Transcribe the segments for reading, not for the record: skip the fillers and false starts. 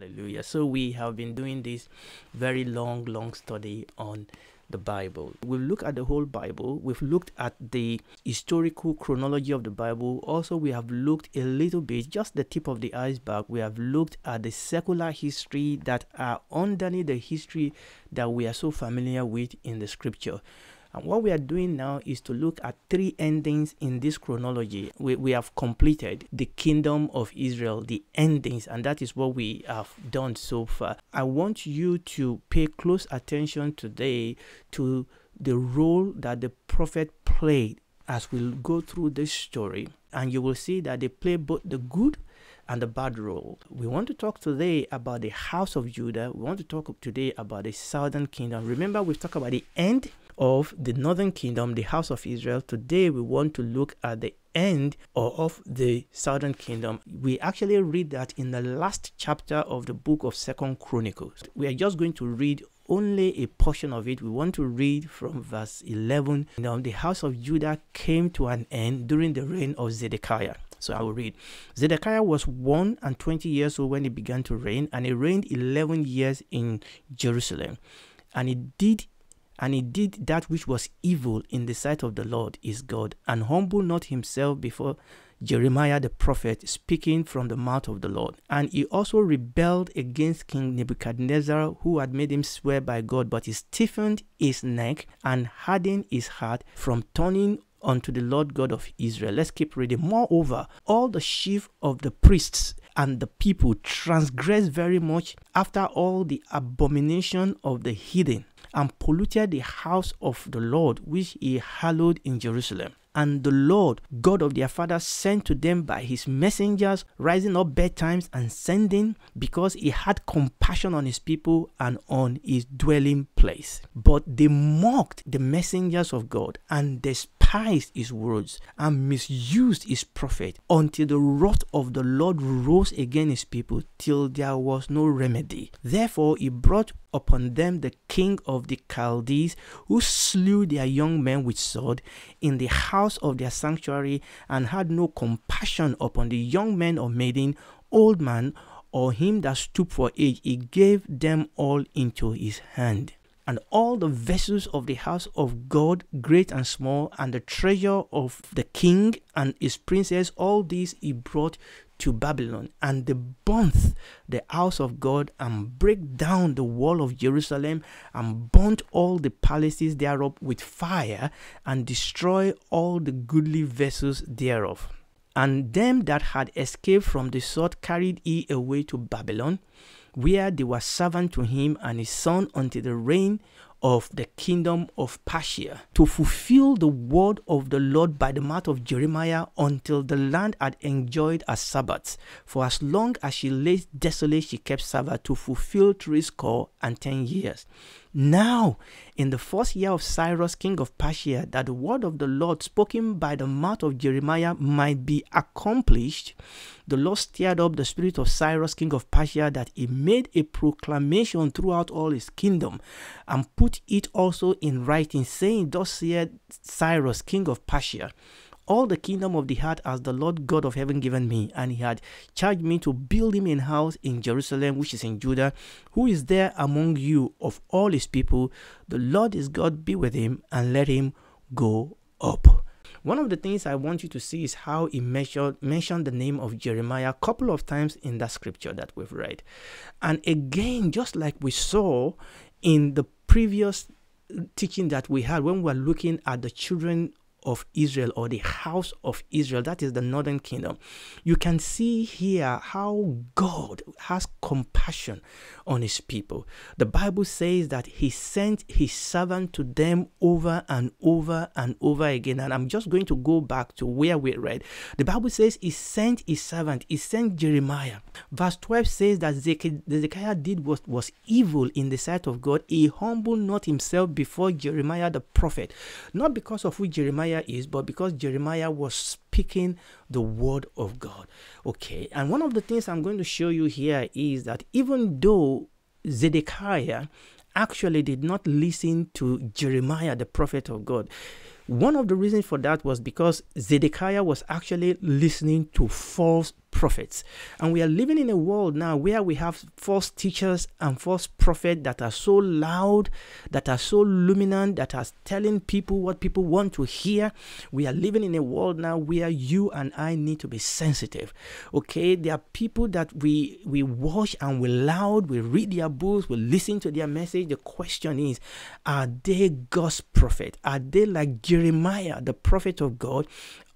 Hallelujah. So we have been doing this very long study on the Bible. We've looked at the whole Bible. We've looked at the historical chronology of the Bible. Also, we have looked a little bit, just the tip of the iceberg. We have looked at the secular history that are underneath the history that we are so familiar with in the scripture. And what we are doing now is to look at three endings in this chronology. We have completed the kingdom of Israel, the endings, and that is what we have done so far. I want you to pay close attention today to the role that the prophet played as we go through this story. And you will see that they play both the good and the bad role. We want to talk today about the house of Judah. We want to talk today about the southern kingdom. Remember, we've talked about the end of the northern kingdom, the house of Israel. Today, we want to look at the end of the southern kingdom. We actually read that in the last chapter of the book of 2 Chronicles. We are just going to read only a portion of it. We want to read from verse 11. Now, the house of Judah came to an end during the reign of Zedekiah. So I will read. Zedekiah was 120 years old when he began to reign, and he reigned 11 years in Jerusalem. And he did that which was evil in the sight of the Lord his God, and humbled not himself before Jeremiah the prophet, speaking from the mouth of the Lord. And he also rebelled against King Nebuchadnezzar, who had made him swear by God, but he stiffened his neck and hardened his heart from turning unto the Lord God of Israel. Let's keep reading. Moreover, all the chief of the priests and the people transgressed very much after all the abomination of the heathen, and polluted the house of the Lord, which he hallowed in Jerusalem. And the Lord God of their fathers sent to them by his messengers, rising up betimes and sending, because he had compassion on his people and on his dwelling place. But they mocked the messengers of God, and despised his words, and misused his prophet, until the wrath of the Lord rose against his people, till there was no remedy. Therefore he brought upon them the king of the Chaldees, who slew their young men with sword in the house of their sanctuary, and had no compassion upon the young men or maiden, old man, or him that stooped for age. He gave them all into his hand. And all the vessels of the house of God, great and small, and the treasure of the king and his princess, all these he brought to Babylon. And they burnt the house of God, and break down the wall of Jerusalem, and burnt all the palaces thereof with fire, and destroy all the goodly vessels thereof. And them that had escaped from the sword carried he away to Babylon, where they were servant to him and his son until the reign of the kingdom of Persia, to fulfill the word of the Lord by the mouth of Jeremiah, until the land had enjoyed a Sabbath. For as long as she lay desolate, she kept Sabbath, to fulfill 70 years. Now, in the first year of Cyrus, king of Persia, that the word of the Lord spoken by the mouth of Jeremiah might be accomplished, the Lord stirred up the spirit of Cyrus, king of Persia, that he made a proclamation throughout all his kingdom, and put it also in writing, saying, Thus saith Cyrus, king of Persia, all the kingdom of the earth has the Lord God of heaven given me, and he had charged me to build him a house in Jerusalem, which is in Judah. Who is there among you of all his people? The Lord his God be with him, and let him go up. One of the things I want you to see is how he mentioned the name of Jeremiah a couple of times in that scripture that we've read. And again, just like we saw in the previous teaching that we had when we were looking at the children of Israel, or the house of Israel, that is the northern kingdom, you can see here how God has compassion on his people. The Bible says that he sent his servant to them over and over and over again. And I'm just going to go back to where we read. The Bible says he sent his servant, he sent Jeremiah. Verse 12 says that Zedekiah did what was evil in the sight of God. He humbled not himself before Jeremiah the prophet, not because of who Jeremiah is, but because Jeremiah was speaking the word of God. Okay, and one of the things I'm going to show you here is that even though Zedekiah actually did not listen to Jeremiah the prophet of God, one of the reasons for that was because Zedekiah was actually listening to false prophets. And we are living in a world now where we have false teachers and false prophets that are so loud, that are so luminant, that are telling people what people want to hear. We are living in a world now where you and I need to be sensitive. Okay, there are people that we watch and we loud, we read their books, we listen to their message. The question is, are they God's prophet? Are they like Jeremiah, the prophet of God?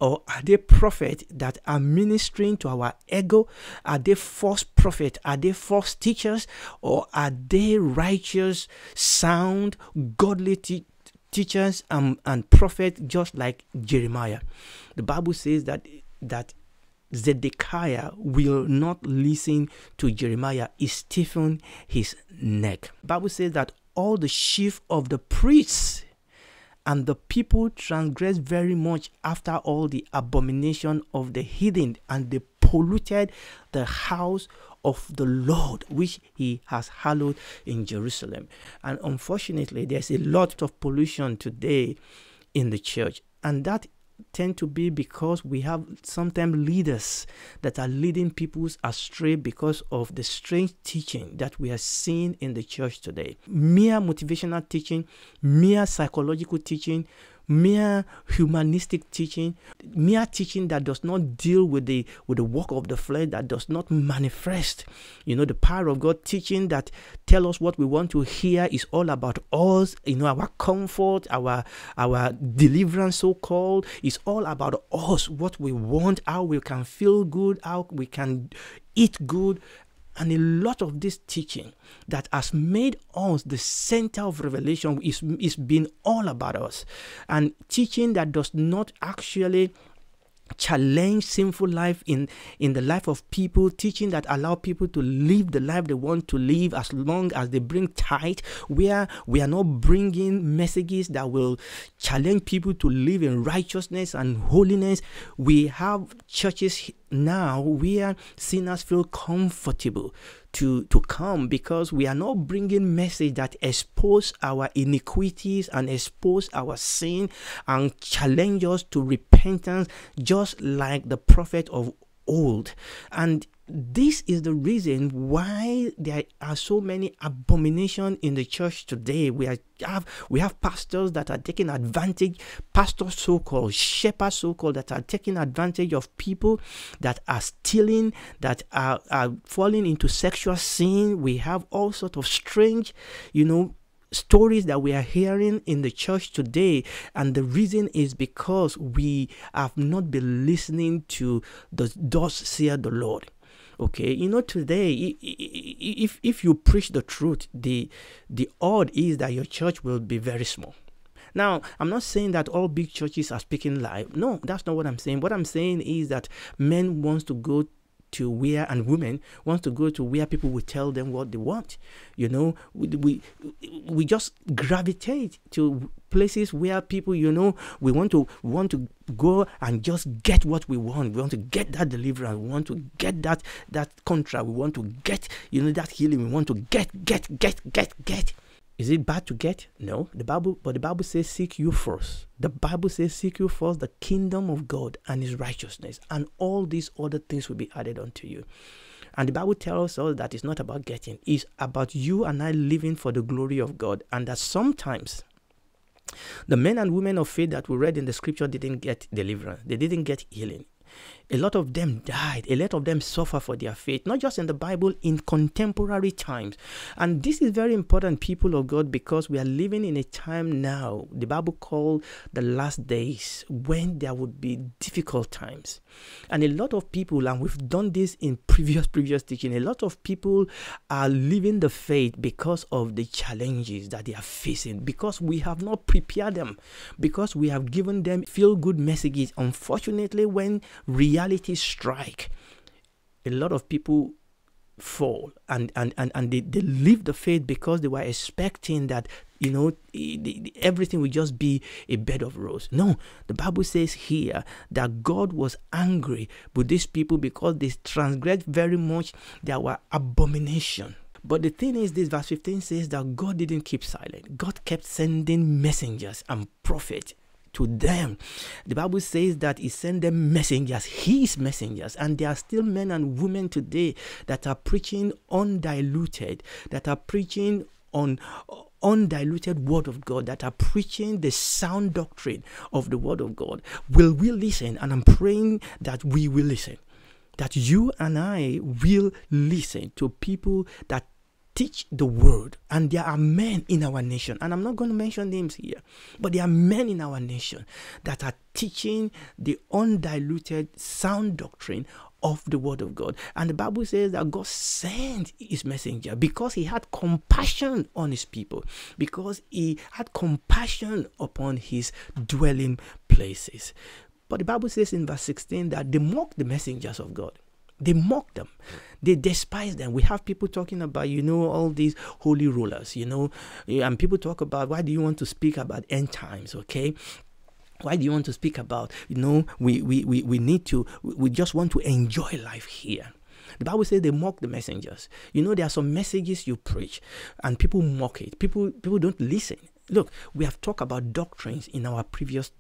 Or are they prophets that are ministering to our ego? Are they false prophets? Are they false teachers? Or are they righteous, sound, godly teachers and prophets just like Jeremiah? The Bible says that Zedekiah will not listen to Jeremiah. He stiffened his neck. The Bible says that all the chief of the priests and the people transgressed very much after all the abomination of the heathen, and they polluted the house of the Lord, which he has hallowed in Jerusalem. And unfortunately, there's a lot of pollution today in the church, and that tend to be because we have sometimes leaders that are leading people astray because of the strange teaching that we are seeing in the church today. Mere motivational teaching, mere psychological teaching, mere humanistic teaching, mere teaching that does not deal with the work of the flesh, that does not manifest, the power of God. Teaching that tell us what we want to hear is all about us, our comfort, our deliverance, so called, is all about us, what we want, how we can feel good, how we can eat good. And a lot of this teaching that has made us the center of revelation is being all about us. And teaching that does not actually challenge sinful life in the life of people, teaching that allow people to live the life they want to live as long as they bring tithe, where we are not bringing messages that will challenge people to live in righteousness and holiness. We have churches now where sinners feel comfortable to come because we are not bringing message that expose our iniquities and expose our sin and challenge us to repentance, just like the prophet of old. And this is the reason why there are so many abominations in the church today. We have pastors that are taking advantage, pastors so-called, shepherds so-called, that are taking advantage of people, that are stealing, that are falling into sexual sin. We have all sorts of strange, stories that we are hearing in the church today, and the reason is because we have not been listening to the thus saith the Lord. Okay, today, if you preach the truth, the odd is that your church will be very small. Now, I'm not saying that all big churches are speaking live. No, that's not what I'm saying. What I'm saying is that men wants to go to where, and women wants to go to where people will tell them what they want. We just gravitate to places where people, we want to go and just get what we want. We want to get that deliverance. We want to get that contract. We want to get, that healing. We want to get. Is it bad to get? No. The Bible says seek you first. The Bible says seek you first the kingdom of God and his righteousness, and all these other things will be added unto you. And the Bible tells us that it's not about getting. It's about you and I living for the glory of God. And that sometimes the men and women of faith that we read in the scripture didn't get deliverance. They didn't get healing. A lot of them died. A lot of them suffer for their faith, not just in the Bible, in contemporary times. And this is very important, people of God, because we are living in a time now, the Bible called the last days, when there would be difficult times. And a lot of people, and we've done this in previous teaching, a lot of people are leaving the faith because of the challenges that they are facing, because we have not prepared them, because we have given them feel-good messages. Unfortunately, when reality strike, a lot of people fall and they leave the faith because they were expecting that everything will just be a bed of roses. No, the Bible says here that God was angry with these people because they transgressed very much. There were abomination. But the thing is, this verse 15 says that God didn't keep silent. God kept sending messengers and prophets to them. The Bible says that he sent them messengers, his messengers, and there are still men and women today that are preaching undiluted, that are preaching on undiluted word of God, that are preaching the sound doctrine of the word of God. Will we listen? And I'm praying that we will listen, that you and I will listen to people that teach the word. And there are men in our nation, and I'm not going to mention names here, but there are men in our nation that are teaching the undiluted sound doctrine of the word of God. And the Bible says that God sent his messenger because he had compassion on his people, because he had compassion upon his dwelling places. But the Bible says in verse 16 that they mocked the messengers of God. They mock them. They despise them. We have people talking about, all these holy rulers, and people talk about, why do you want to speak about end times, okay? Why do you want to speak about, we just want to enjoy life here. The Bible says they mock the messengers. There are some messages you preach and people mock it. People don't listen. Look, we have talked about doctrines in our previous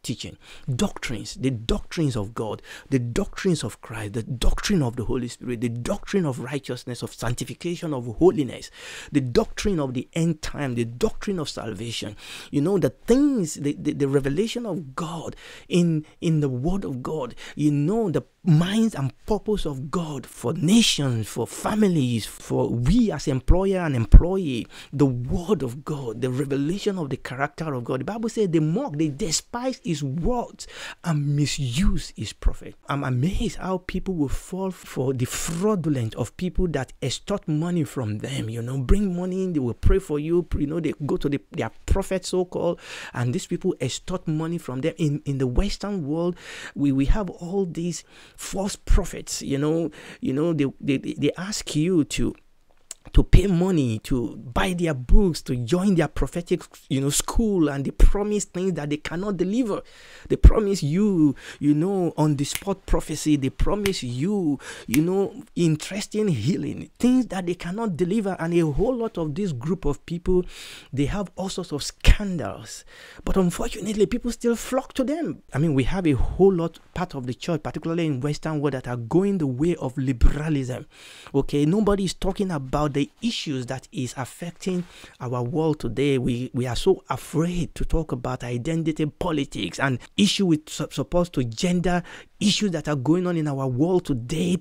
teaching. Doctrines, the doctrines of God, the doctrines of Christ, the doctrine of the Holy Spirit, the doctrine of righteousness, of sanctification, of holiness, the doctrine of the end time, the doctrine of salvation. The things, the revelation of God in the word of God, the minds and purpose of God for nations, for families, for we as employer and employee, the word of God, the revelation of the character of God. The Bible says they mock, they despise his words and misuse his prophet. I'm amazed how people will fall for the fraudulent of people that extort money from them, bring money in, they will pray for you, they go to their prophet so-called, and these people extort money from them. In the Western world, we have all these false prophets, they ask you to pay money, to buy their books, to join their prophetic, school, and they promise things that they cannot deliver. They promise you, on the spot prophecy. They promise you, interesting healing, things that they cannot deliver. And a whole lot of this group of people, they have all sorts of scandals. But unfortunately, people still flock to them. I mean, we have a whole lot part of the church, particularly in Western world, that are going the way of liberalism. Okay, nobody is talking about the issues that is affecting our world today. We are so afraid to talk about identity politics and issue with supposed to gender issues that are going on in our world today.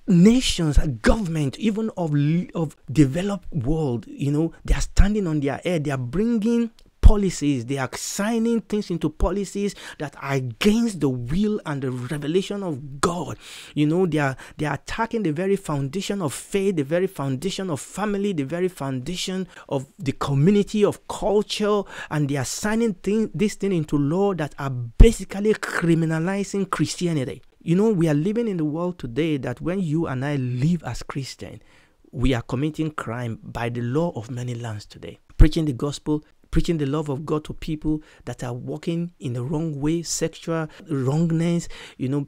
Nations, government, even of developed world, they are standing on their head. They are bringing policies, they are signing things into policies that are against the will and the revelation of God. They are attacking the very foundation of faith, the very foundation of family, the very foundation of the community, of culture, and they are signing this thing into law that are basically criminalizing Christianity. We are living in the world today that when you and I live as Christians, we are committing crime by the law of many lands today. Preaching the gospel, preaching the love of God to people that are walking in the wrong way, sexual wrongness,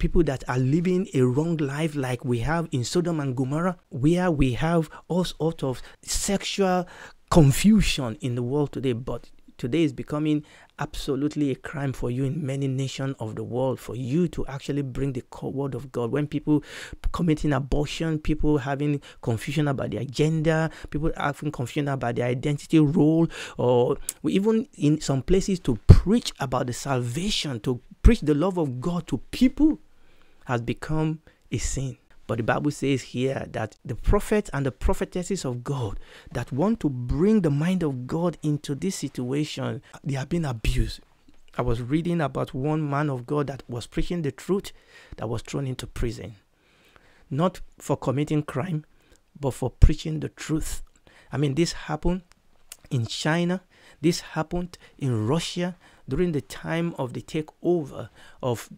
people that are living a wrong life like we have in Sodom and Gomorrah, where we have all sorts of sexual confusion in the world today. But today is becoming absolutely a crime for you in many nations of the world, for you to actually bring the word of God. When people committing abortion, people having confusion about their gender, people having confusion about their identity role, or even in some places to preach about the salvation, to preach the love of God to people has become a sin. But the Bible says here that the prophets and the prophetesses of God that want to bring the mind of God into this situation, they have been abused. I was reading about one man of God that was preaching the truth that was thrown into prison. Not for committing crime, but for preaching the truth. I mean, this happened in China. This happened in Russia during the time of the takeover of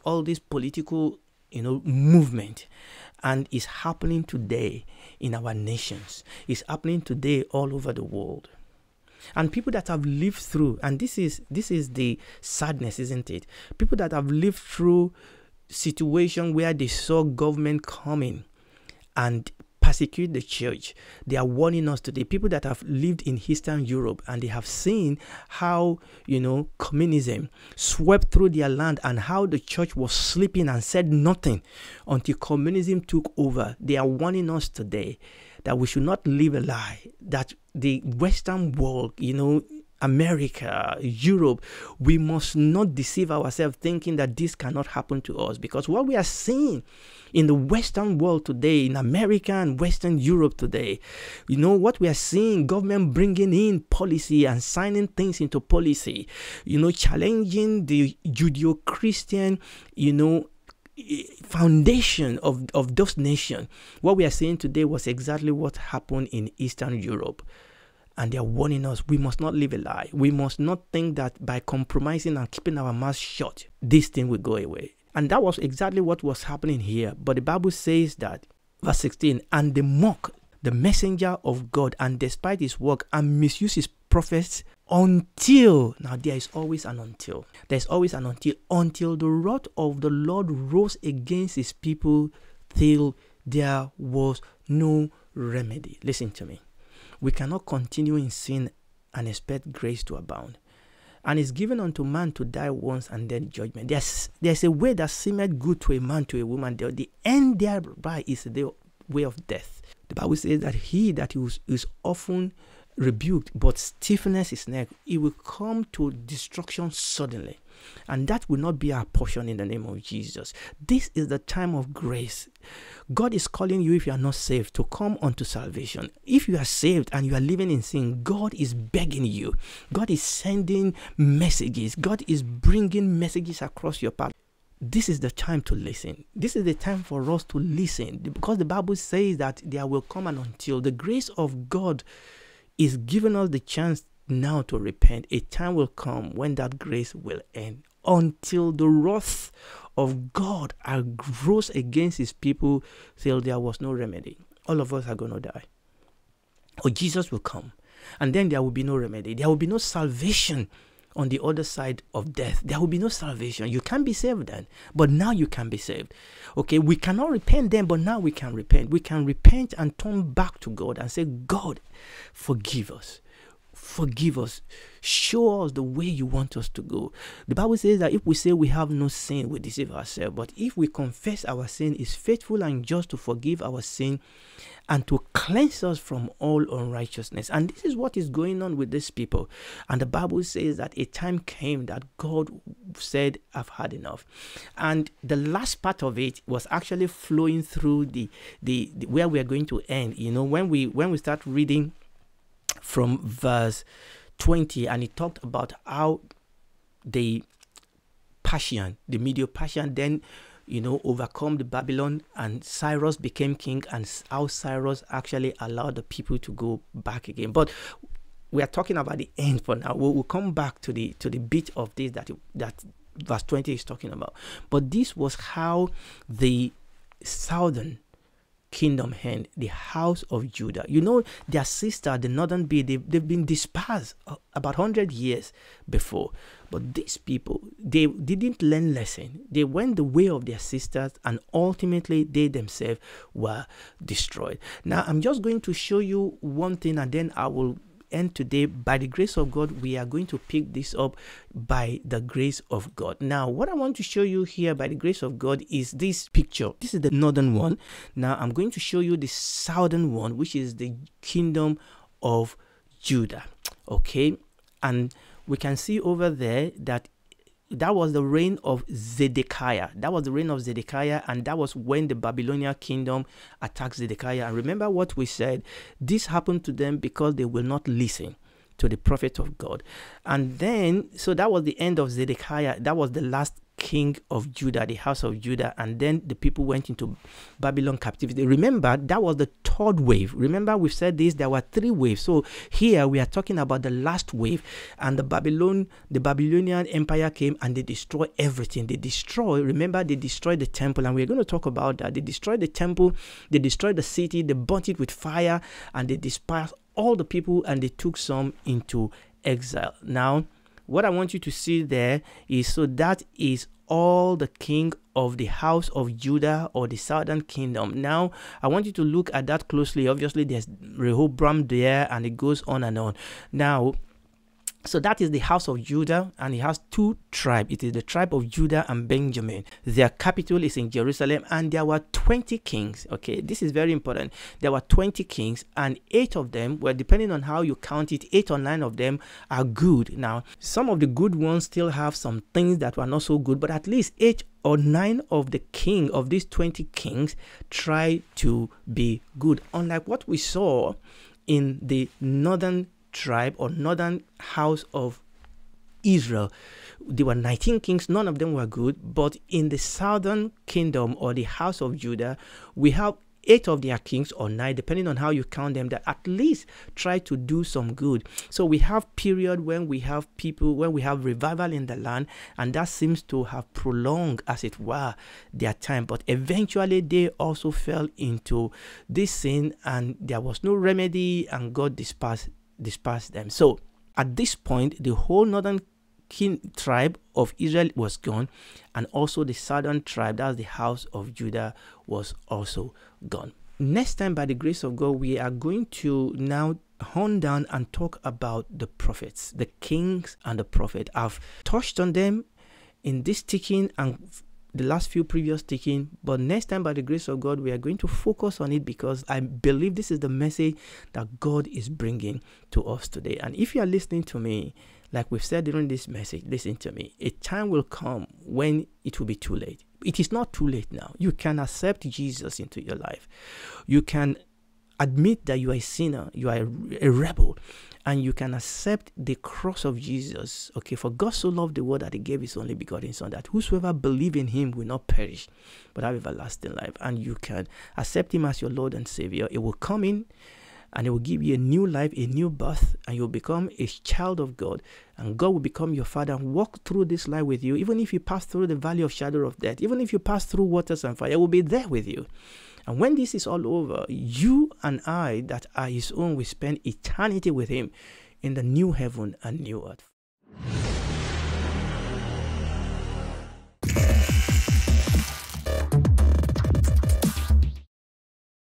all this political movement, and it's happening today in our nations. It's happening today all over the world. And people that have lived through, and this is the sadness, isn't it? People that have lived through situation where they saw government coming and persecute the church. They are warning us today. People that have lived in Eastern Europe and they have seen how, communism swept through their land and how the church was sleeping and said nothing until communism took over. They are warning us today that we should not live a lie, that the Western world, America, Europe, we must not deceive ourselves thinking that this cannot happen to us, because what we are seeing in the Western world today, in America and Western Europe today, what we are seeing, government bringing in policy and signing things into policy, challenging the Judeo-Christian, foundation of those nations. What we are seeing today was exactly what happened in Eastern Europe. And they are warning us, we must not live a lie. We must not think that by compromising and keeping our mouths shut, this thing will go away. And that was exactly what was happening here. But the Bible says that, verse 16, and they mock the messenger of God and despite his work and misuse his prophets until, now there is always an until. There's always an until the wrath of the Lord rose against his people till there was no remedy. Listen to me. We cannot continue in sin and expect grace to abound. And it's given unto man to die once and then judgment. There's a way that seemeth good to a man, to a woman. The end thereby is the way of death. The Bible says that he that is often rebuked but stiffens his neck, he will come to destruction suddenly. And that will not be our portion in the name of Jesus. This is the time of grace. God is calling you, if you are not saved, to come unto salvation. If you are saved and you are living in sin, God is begging you. God is sending messages. God is bringing messages across your path. This is the time to listen. This is the time for us to listen, because the Bible says that there will come an until. The grace of God is giving us the chance now to repent. A time will come when that grace will end, until the wrath of God arose against his people till there was no remedy. All of us are going to die. Or Jesus will come, and then there will be no remedy. There will be no salvation on the other side of death. There will be no salvation. You can't be saved then, but now you can be saved. Okay, we cannot repent then, but now we can repent. We can repent and turn back to God and say, God, forgive us. Forgive us. Show us the way you want us to go. The Bible says that if we say we have no sin, we deceive ourselves. But if we confess our sin, is faithful and just to forgive our sin and to cleanse us from all unrighteousness. And this is what is going on with these people. And the Bible says that a time came that God said, I've had enough. And the last part of it was actually flowing through the where we are going to end. When we start reading from verse 20, and it talked about how the Medo-Persian then overcome the Babylon, and Cyrus became king, and how Cyrus actually allowed the people to go back again. But we are talking about the end for now. We'll come back to the bit of this that verse 20 is talking about. But this was how the southern kingdom hand, the house of Judah. Their sister, the northern bit, they've been dispersed about 100 years before. But these people, they didn't learn lesson. They went the way of their sisters, and ultimately they themselves were destroyed. Now, I'm just going to show you one thing, and then I will end today. By the grace of God, we are going to pick this up by the grace of God. Now, what I want to show you here by the grace of God is this picture. This is the northern one. Now, I'm going to show you the southern one, which is the kingdom of Judah. Okay, and we can see over there that was the reign of Zedekiah. That was the reign of Zedekiah, and that was when the Babylonian kingdom attacked Zedekiah. And remember what we said, this happened to them because they will not listen to the prophet of God. And then, so that was the end of Zedekiah. That was the last king of Judah, the house of Judah. And then the people went into Babylon captivity. Remember, that was the third wave. Remember, we've said this, there were 3 waves. So here we are talking about the last wave, and the Babylonian empire came and they destroyed everything. They destroyed the temple, and we're going to talk about that. They destroyed the temple, they destroyed the city, they burnt it with fire, and they dispersed all the people, and they took some into exile. Now, what I want you to see there is, so that is all the king of the house of Judah or the southern kingdom. Now, I want you to look at that closely. Obviously, there's Rehoboam there, and it goes on and on. Now, so that is the house of Judah, and it has two tribes. It is the tribe of Judah and Benjamin. Their capital is in Jerusalem, and there were 20 kings. Okay, this is very important. There were 20 kings, and 8 of them, well, depending on how you count it, 8 or 9 of them are good. Now, some of the good ones still have some things that were not so good, but at least 8 or 9 of the king of these 20 kings try to be good, unlike what we saw in the northern tribe or northern house of Israel. There were 19 kings, none of them were good, but in the southern kingdom or the house of Judah, we have 8 of their kings, or 9, depending on how you count them, that at least try to do some good. So we have period when we have people, when we have revival in the land, and that seems to have prolonged, as it were, their time. But eventually they also fell into this sin, and there was no remedy, and God dispersed them. So at this point, the whole northern tribe of Israel was gone, and also the southern tribe, that's the house of Judah, was also gone. Next time, by the grace of God, we are going to now hone down and talk about the prophets, the kings and the prophet. I've touched on them in this teaching and the last few previous teaching, but next time, by the grace of God, we are going to focus on it, because I believe this is the message that God is bringing to us today. And if you are listening to me, like we've said during this message, listen to me. A time will come when it will be too late. It is not too late now. You can accept Jesus into your life. You can admit that you are a sinner, you are a rebel, and you can accept the cross of Jesus. Okay, for God so loved the world that he gave his only begotten Son, that whosoever believe in him will not perish, but have everlasting life. And you can accept him as your Lord and Savior. It will come in, and it will give you a new life, a new birth, and you'll become a child of God, and God will become your Father and walk through this life with you. Even if you pass through the valley of shadow of death, even if you pass through waters and fire, will be there with you. And when this is all over, you and I that are his own will spend eternity with him in the new heaven and new earth.